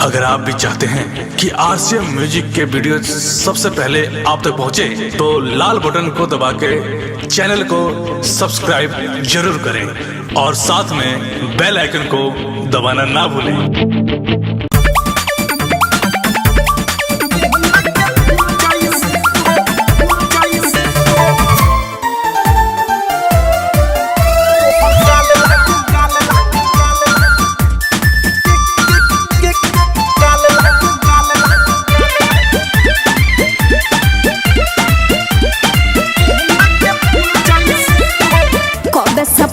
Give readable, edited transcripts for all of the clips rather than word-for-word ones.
अगर आप भी चाहते हैं कि आरसीएम म्यूजिक के वीडियो सबसे पहले आप तक पहुंचे, तो लाल बटन को दबा के चैनल को सब्सक्राइब जरूर करें और साथ में बेल आइकन को दबाना ना भूलें।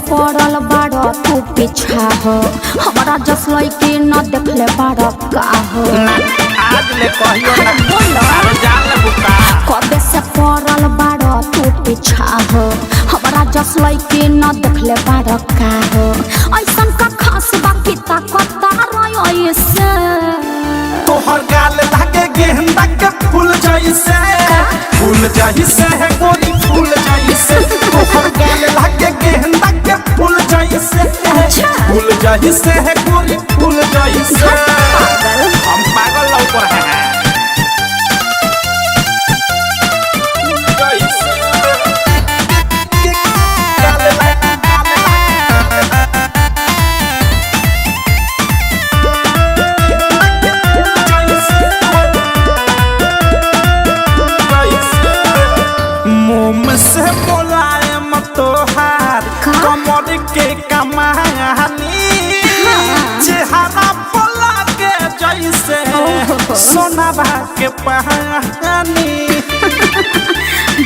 पड़ल बाड़ तू पीछा हो हमारा जस लइके न देखले बाड़ का हो आज ले कहियो ना बोलो जान ले बुका कबे से पड़ल बाड़ तू पीछा हो हमारा जस लइके न देखले बाड़ का हो ऐसन का खास बाकी ताकत रयो से तोहर गाल लागे गेंदा के फूल जैसे है गोरी फूल जैसे तोहर गाल लागे गेंदा के फूल जैसे फूल जैसे है गोरी फूल जैसे हम पागल लौक रहे हैं से बोलायम तोहार कमर के कमानी चेहरा बोला के जैसे सोना के पहानी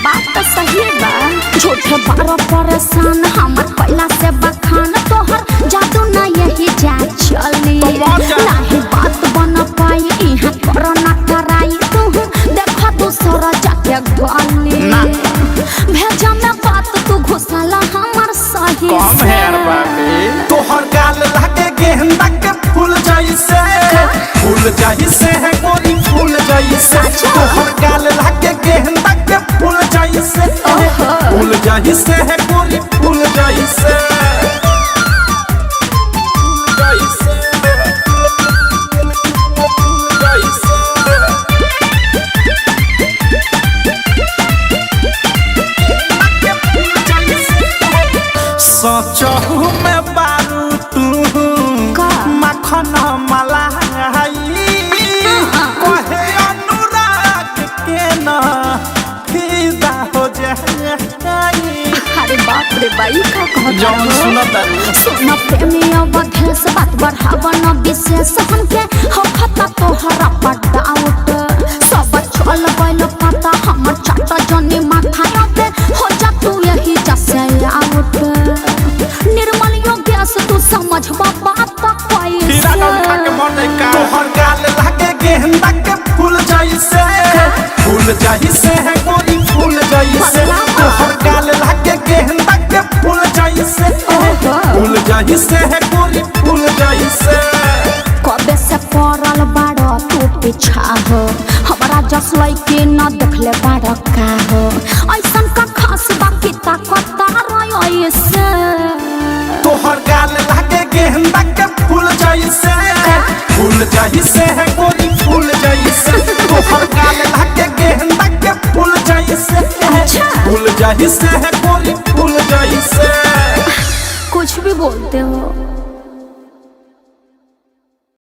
बात तो सही बा झूठे बारो परेशान हमर पहला से बखान तोहर जादू ना यही जा चली नहीं बात बन पाई इहां कोरोना कराई तू देखो दूसरा जाके गली भेजा में बात तू घुसला हमर सही कम है बाबी तोहर गाल लागे गेंदा के फूल जैसे है गोरी फूल जैसे तोहर गाल लागे गेंदा के फूल जैसे है गोरी फूल जैसे सोचहु में बारू तू मखन मलाई कहे अनुराग के न फिदा हो जाई अरे बाप रे बाई का जौन सुन प्रेमी अवधेश बात बढ़ावा न विशेष हमके हो खता तोहरा पर डाउट सब चल गइल पता हमर चाटा जनी माथा पे हो जा तू यही जैसे आउट निर्मल योग्य से तू समझबा बात कैसे तोहर गाल लागे गेंदा के फूल जैसे है गोरी फूल जैसे तोहर गाल लागे गेंदा के फूल जैसे है गोरी फूल जैसे कबे से पड़ल बाड़ तू पीछा हो हमारा जस लइके न देखले बाड़ का हो ऐसन का खास बाकी ताकत रयो से तोहर गाल लागे गेंदा के फूल जैसे है गोरी फूल जैसे तोहर गाल लागे गेंदा के फूल जैसे है गोरी फूल जैसे कुछ भी बोलते हो।